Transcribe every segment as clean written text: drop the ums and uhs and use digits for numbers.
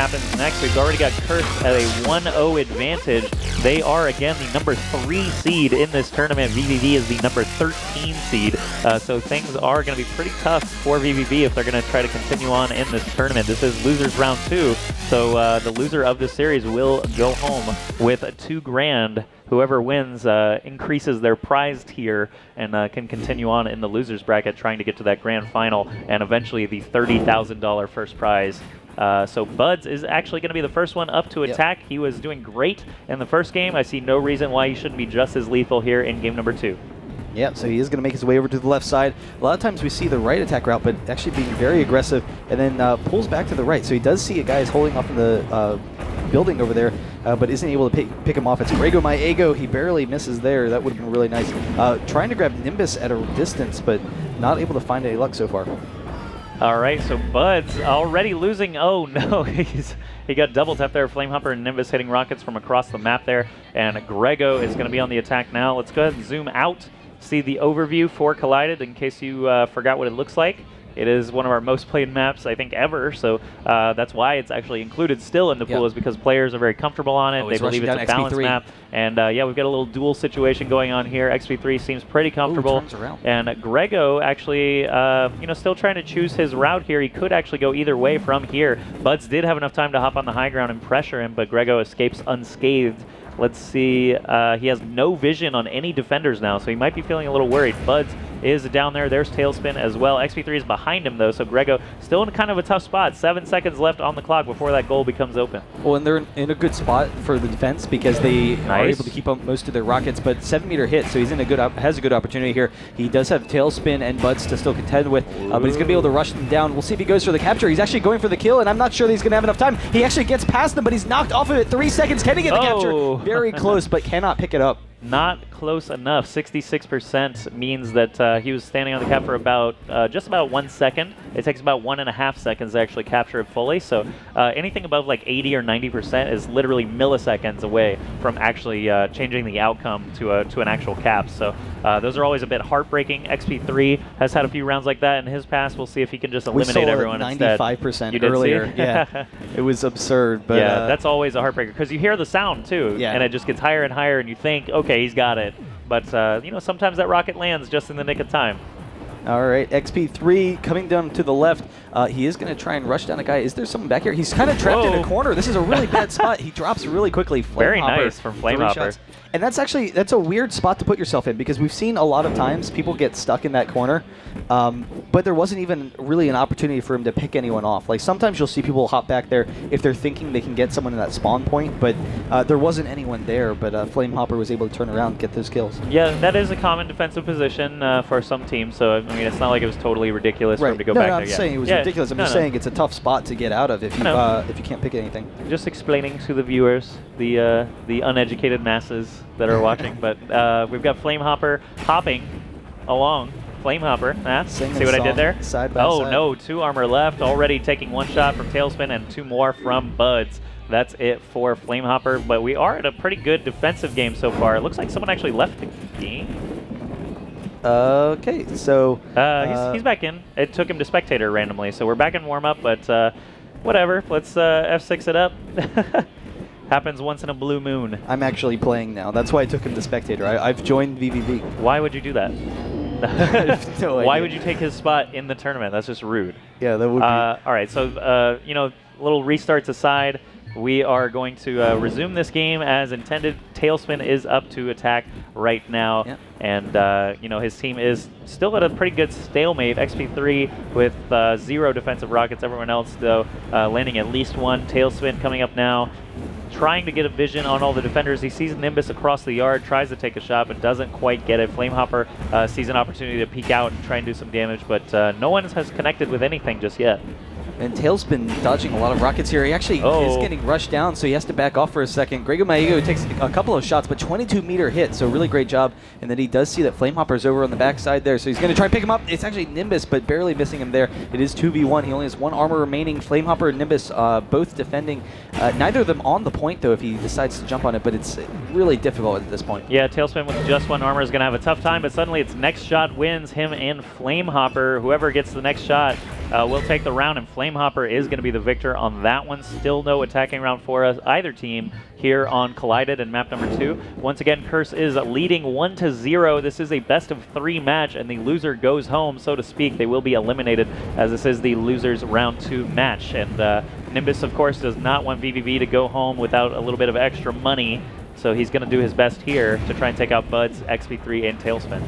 happens next. We've already got Cursed at a 1-0 advantage. They are, again, the number 3 seed in this tournament. vVv is the number 13 seed. So things are going to be pretty tough for vVv if they're going to try to continue on in this tournament. This is losers round 2, so the loser of this series will go home with $2 grand. Whoever wins increases their prize tier and can continue on in the losers bracket, trying to get to that grand final and eventually the $30,000 first prize. So Buds is actually going to be the first one up to attack. He was doing great in the first game. I see no reason why he shouldn't be just as lethal here in game number 2. Yeah, so he is going to make his way over to the left side. A lot of times we see the right attack route, but actually being very aggressive, and then pulls back to the right. So he does see a guy is holding up in the building over there, but isn't able to pick him off. It's Grego My Ego. He barely misses there. That would have been really nice. Trying to grab Nimbus at a distance, but not able to find any luck so far. All right, so Buds already losing. Oh no, he got double tap there. Flamehopper and Nimbus hitting rockets from across the map there, and Grego is going to be on the attack now. Let's go ahead and zoom out. See the overview for Collided in case you forgot what it looks like. It is one of our most played maps, I think, ever, so that's why it's actually included still in the pool, is because players are very comfortable on it. They believe it's a balanced map. And yeah, we've got a little duel situation going on here. XP3 seems pretty comfortable. And Grego actually, still trying to choose his route here. He could actually go either way from here. Buds did have enough time to hop on the high ground and pressure him, but Grego escapes unscathed. Let's see, he has no vision on any defenders now, so he might be feeling a little worried. Buds is down there. There's Tailspin as well. XP3 is behind him, though, so Grego still in kind of a tough spot. 7 seconds left on the clock before that goal becomes open. Well, and they're in a good spot for the defense because they are able to keep up most of their rockets, but 7-meter hit, so he's in a good has a good opportunity here. He does have Tailspin and Buds to still contend with, but he's going to be able to rush them down. We'll see if he goes for the capture. He's actually going for the kill, and I'm not sure that he's going to have enough time. He actually gets past them, but he's knocked off of it. 3 seconds. Can he get the capture? Very close, but cannot pick it up. Not close enough. 66% means that he was standing on the cap for about just about 1 second. It takes about 1.5 seconds to actually capture it fully. So anything above like 80 or 90% is literally milliseconds away from actually changing the outcome to an actual cap. So those are always a bit heartbreaking. XP3 has had a few rounds like that in his past. We'll see if he can just eliminate everyone instead. 95% earlier. Yeah, it was absurd. But yeah, that's always a heartbreaker because you hear the sound too, and it just gets higher and higher, and you think, okay, he's got it. But, sometimes that rocket lands just in the nick of time. All right, XP3 coming down to the left. He is going to try and rush down a guy. Is there someone back here? He's kind of trapped in a corner. This is a really bad spot. He drops really quickly. Very nice from Flamehopper. And that's a weird spot to put yourself in because we've seen a lot of times people get stuck in that corner, but there wasn't even really an opportunity for him to pick anyone off. Like sometimes you'll see people hop back there if they're thinking they can get someone in that spawn point, but there wasn't anyone there, but Flamehopper was able to turn around and get those kills. Yeah, that is a common defensive position for some teams, so I mean, it's not like it was totally ridiculous for him to go back there. I'm not saying it was ridiculous. I'm just saying it's a tough spot to get out of if you can't pick anything. Just explaining to the viewers, the uneducated masses that are watching, but we've got Flamehopper hopping along. Flamehopper, see what I did there? Side by side. No, 2 armor left, already taking 1 shot from Tailspin and 2 more from Buds. That's it for Flamehopper, but we are at a pretty good defensive game so far. It looks like someone actually left the game. Okay, so... he's back in. It took him to Spectator randomly, so we're back in warm-up, but whatever. Let's F6 it up. Happens once in a blue moon. I'm actually playing now. That's why I took him to Spectator. I've joined vVv. Why would you do that? No Why would you take his spot in the tournament? That's just rude. Yeah, that would be... all right, so, little restarts aside, we are going to resume this game as intended. Tailspin is up to attack right now, and his team is still at a pretty good stalemate. XP3 with 0 defensive rockets. Everyone else, though, landing at least 1. Tailspin coming up now, trying to get a vision on all the defenders. He sees Nimbus across the yard, tries to take a shot, but doesn't quite get it. Flamehopper sees an opportunity to peek out and try and do some damage, but no one has connected with anything just yet. And Tailspin dodging a lot of rockets here. He actually is getting rushed down, so he has to back off for a second. Grego My Ego takes a couple of shots, but 22-meter hit, so really great job. And then he does see that Flamehopper's over on the backside there, so he's going to try and pick him up. It's actually Nimbus, but barely missing him there. It is 2v1. He only has 1 armor remaining. Flamehopper and Nimbus both defending Neither of them on the point, though, if he decides to jump on it, but it's really difficult at this point. Yeah, Tailspin with just one armor is going to have a tough time, but suddenly it's next shot wins him and Flamehopper. Whoever gets the next shot will take the round, and Flamehopper is going to be the victor on that one. Still no attacking round for us, either team here on Collided and map number 2. Once again, Curse is leading 1-0. This is a best-of-3 match, and the loser goes home, so to speak. They will be eliminated, as this is the losers round 2 match. And Nimbus, of course, does not want vVv to go home without a little bit of extra money, so he's going to do his best here to try and take out Buds, XP3, and Tailspin.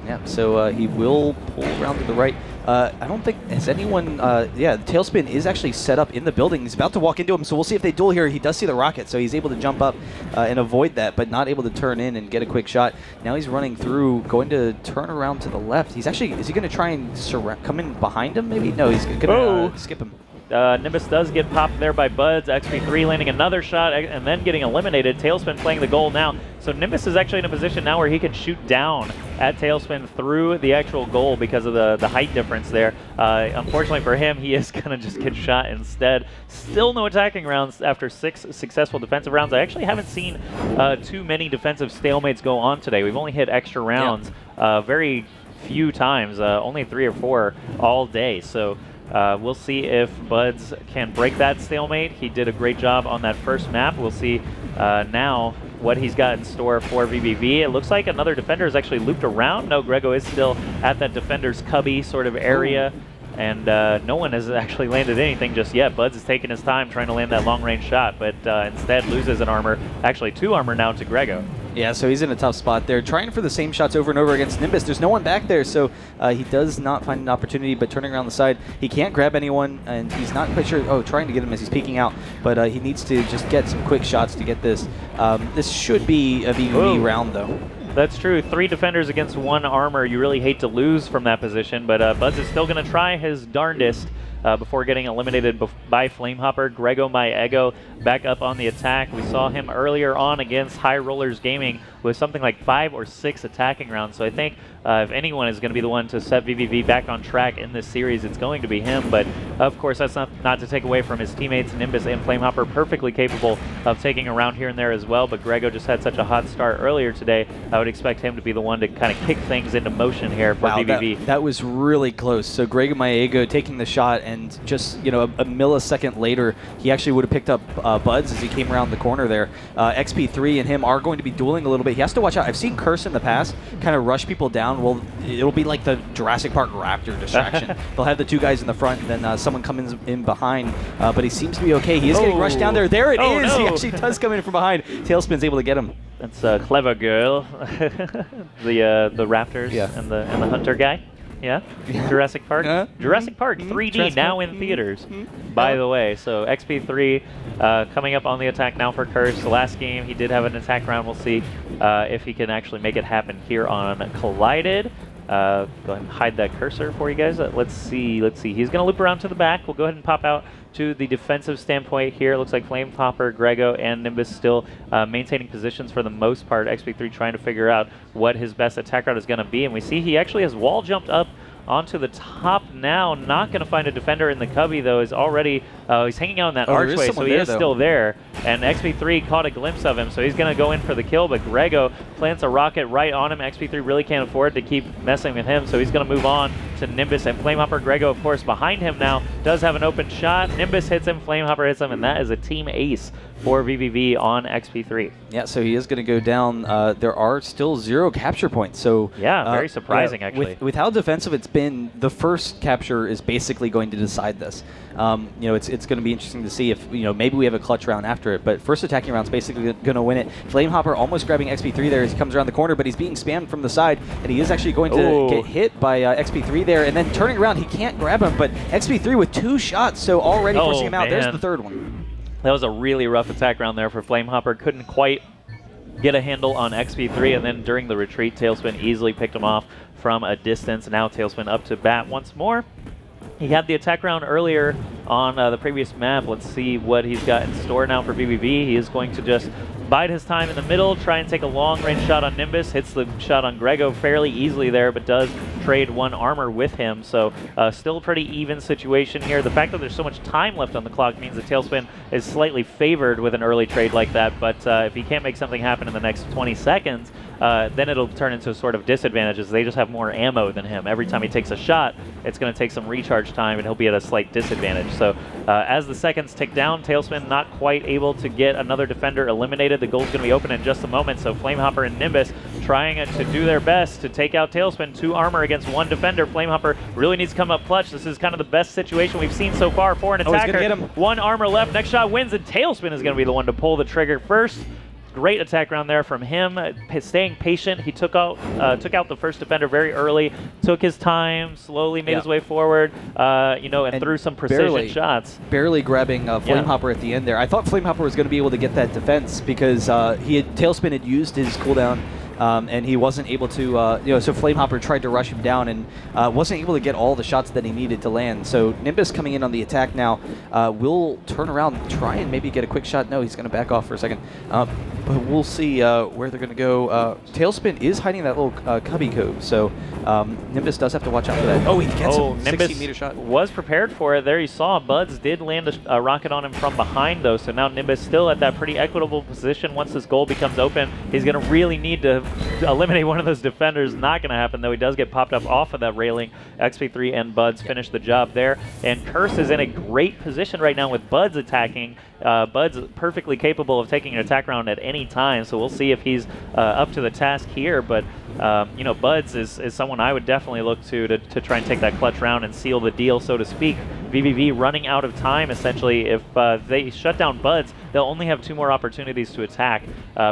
Yeah, so he will pull around to the right. I don't think, has anyone, yeah, Tailspin is actually set up in the building. He's about to walk into him, so we'll see if they duel here. He does see the rocket, so he's able to jump up and avoid that, but not able to turn in and get a quick shot. Now he's running through, going to turn around to the left. He's actually, is he going to try and come in behind him, maybe? No, he's going to skip him. Nimbus does get popped there by Buds, XP3 landing another shot and then getting eliminated. Tailspin playing the goal now. So Nimbus is actually in a position now where he can shoot down at Tailspin through the actual goal because of the height difference there. Unfortunately for him, he is going to just get shot instead. Still no attacking rounds after 6 successful defensive rounds. I actually haven't seen too many defensive stalemates go on today. We've only hit extra rounds very few times, only 3 or 4 all day. So we'll see if Buds can break that stalemate. He did a great job on that first map. We'll see now what he's got in store for vVv. It looks like another defender is actually looped around. No, Grego is still at that defender's cubby sort of area. And no one has actually landed anything just yet. Buds is taking his time trying to land that long-range shot, but instead loses an armor, actually 2 armor now to Grego. Yeah, so he's in a tough spot there, trying for the same shots over and over against Nimbus. There's no one back there, so he does not find an opportunity, but turning around the side, he can't grab anyone, and he's not quite sure, trying to get him as he's peeking out, but he needs to just get some quick shots to get this. This should be a vVv round, though. That's true. 3 defenders against 1 armor. You really hate to lose from that position, but Buds is still going to try his darndest before getting eliminated by Flamehopper. Grego My Ego back up on the attack. We saw him earlier on against High Rollers Gaming with something like 5 or 6 attacking rounds. So I think if anyone is going to be the one to set vVv back on track in this series, it's going to be him. But of course, that's not to take away from his teammates, Nimbus and Flamehopper, perfectly capable of taking a round here and there as well. But Grego just had such a hot start earlier today. I would expect him to be the one to kind of kick things into motion here for vVv. That was really close. So Grego My Ego taking the shot, and just a millisecond later, he actually would have picked up Buds as he came around the corner there. XP3 and him are going to be dueling a little bit. He has to watch out. I've seen Curse in the past kind of rush people down. Well, it'll be like the Jurassic Park Raptor distraction. They'll have the 2 guys in the front, and then someone comes in behind. But he seems to be okay. He is getting rushed down there. There it is. No. He actually does come in from behind. Tailspin's able to get him. That's a clever girl. the Raptors and the Hunter guy. Yeah, Jurassic Park. Jurassic Park 3D Jurassic now Park. In theaters, by the way. So XP3 coming up on the attack now for Curse. The last game he did have an attack round. We'll see if he can actually make it happen here on Collided. Go ahead and hide that cursor for you guys. Let's see. He's going to loop around to the back. We'll go ahead and pop out to the defensive standpoint here. It looks like Flamehopper, Grego, and Nimbus still maintaining positions for the most part. XP3 trying to figure out what his best attack route is going to be. And we see he actually has wall jumped up onto the top now. Not going to find a defender in the cubby, though. Is already he's hanging out in that archway, so he is still there. And XP3 caught a glimpse of him, so he's going to go in for the kill. But Grego plants a rocket right on him. XP3 really can't afford to keep messing with him, so he's going to move on to Nimbus and Flamehopper. Grego, of course, behind him now, does have an open shot. Nimbus hits him, Flamehopper hits him, and that is a team ace for vVv on XP3. Yeah, so he is going to go down. There are still 0 capture points, so yeah, very surprising actually. With how defensive it's been, the first capture is basically going to decide this. It's going to be interesting to see if maybe we have a clutch round after it, but first attacking round's basically going to win it. Flamehopper almost grabbing XP3 there as he comes around the corner, but he's being spammed from the side, and he is actually going to get hit by XP3 there, and then turning around, he can't grab him, but XP3 with 2 shots, so already forcing him out. There's the 3rd one. That was a really rough attack round there for Flamehopper. Couldn't quite get a handle on XP3, and then during the retreat, Tailspin easily picked him off from a distance. Now Tailspin up to bat once more. He had the attack round earlier on the previous map. Let's see what he's got in store now for vVv. He is going to just bide his time in the middle, try and take a long-range shot on Nimbus. Hits the shot on Grego fairly easily there, but does trade 1 armor with him, so still a pretty even situation here. The fact that there's so much time left on the clock means that Tailspin is slightly favored with an early trade like that, but if he can't make something happen in the next 20 seconds, then it'll turn into a sort of disadvantage as they just have more ammo than him. Every time he takes a shot, it's going to take some recharge time and he'll be at a slight disadvantage. So as the seconds tick down, Tailspin not quite able to get another defender eliminated. The goal's going to be open in just a moment, so Flamehopper and Nimbus trying to do their best to take out Tailspin. 2 armor against 1 defender. Flamehopper really needs to come up clutch. This is kind of the best situation we've seen so far for an attacker. Get him. 1 armor left. Next shot wins, and Tailspin is going to be the one to pull the trigger first. Great attack round there from him, staying patient. He took out the first defender very early, took his time, slowly made his way forward, and threw some precision shots. Barely grabbing Flamehopper at the end there. I thought Flamehopper was going to be able to get that defense because Tailspin had used his cooldown. And he wasn't able to, so Flamehopper tried to rush him down and wasn't able to get all the shots that he needed to land. So Nimbus coming in on the attack now will turn around, try and maybe get a quick shot. No, he's going to back off for a second. But we'll see where they're going to go. Tailspin is hiding that little cubby cove, so Nimbus does have to watch out for that. Oh, he gets a 60-meter shot. Was prepared for it. There you saw Buds did land a rocket on him from behind, though, so now Nimbus still at that pretty equitable position. Once this goal becomes open, he's going to really need to eliminate one of those defenders. Not going to happen, though. He does get popped up off of that railing. XP3 and Buds finish the job there, and Curse is in a great position right now with Buds attacking. Bud's perfectly capable of taking an attack round at any time, so we'll see if he's up to the task here. But Buds is someone I would definitely look to try and take that clutch round and seal the deal, so to speak. vVv running out of time, essentially. If they shut down Buds, they'll only have 2 more opportunities to attack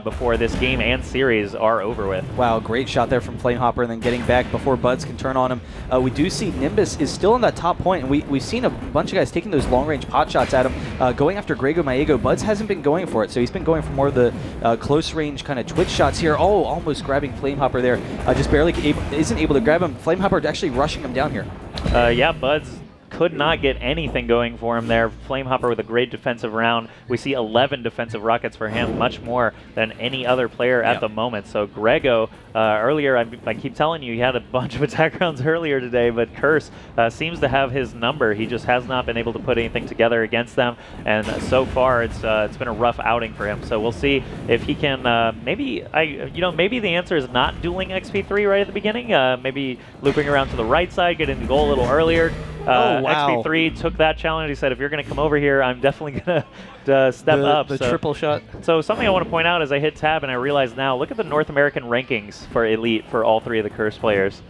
before this game and series are over with. Wow, great shot there from Flamehopper, and then getting back before Buds can turn on him. We do see Nimbus is still on that top point, and we've seen a bunch of guys taking those long-range pot shots at him, going after Grego Maego. Buds hasn't been going for it, so he's been going for more of the close-range kind of twitch shots here. Oh, almost grabbing Flamehopper there. Just barely isn't able to grab him. Flamehopper actually rushing him down here. Yeah, Buds could not get anything going for him there. Flamehopper with a great defensive round. We see 11 defensive rockets for him, much more than any other player at the moment. So Grego, earlier, I keep telling you, he had a bunch of attack rounds earlier today, but Curse seems to have his number. He just has not been able to put anything together against them, and so far it's been a rough outing for him. So we'll see if he can, maybe the answer is not dueling XP3 right at the beginning, maybe looping around to the right side, getting the goal a little earlier. Oh, wow. XP3 took that challenge. He said, if you're going to come over here, I'm definitely going to step up. The triple shot. So something I want to point out as I hit tab and I realize now, look at the North American rankings for Elite for all 3 of the Curse players.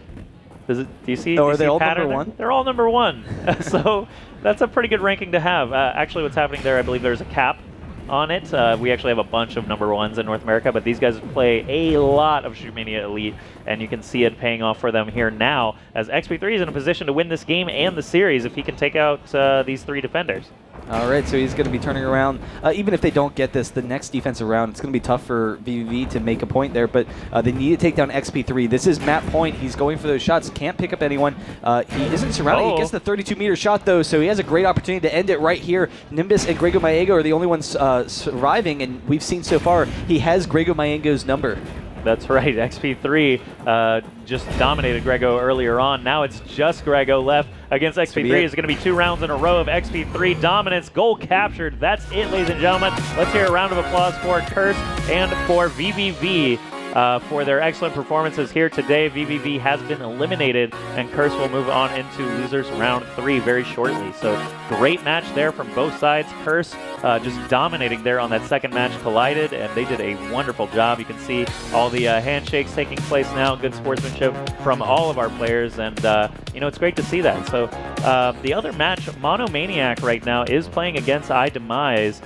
Do you see? Oh, are they all pattern? number 1? They're all number 1. So that's a pretty good ranking to have. Actually, what's happening there, I believe there's a cap on it. We actually have a bunch of number 1s in North America, but these guys play a lot of Shootmania Elite, and you can see it paying off for them here now, as XP3 is in a position to win this game and the series if he can take out these 3 defenders. All right, so he's going to be turning around. Even if they don't get this, the next defensive round, it's going to be tough for vVv to make a point there, but they need to take down XP3. This is map point. He's going for those shots. Can't pick up anyone. He isn't surrounded. He gets the 32-meter shot, though, so he has a great opportunity to end it right here. Nimbus and Grego Maego are the only ones surviving, and we've seen so far he has Grego Maego's number. That's right. XP3 just dominated Grego earlier on. Now it's just Grego left against XP3. It's going to be 2 rounds in a row of XP3 dominance. Goal captured. That's it, ladies and gentlemen. Let's hear a round of applause for Curse and for vVv. For their excellent performances here today. vVv has been eliminated, and Curse will move on into losers round 3 very shortly. So great match there from both sides. Curse just dominating there on that second match, collided, and they did a wonderful job. You can see all the handshakes taking place now, good sportsmanship from all of our players, and it's great to see that. So the other match, Monomaniac right now is playing against iDemise.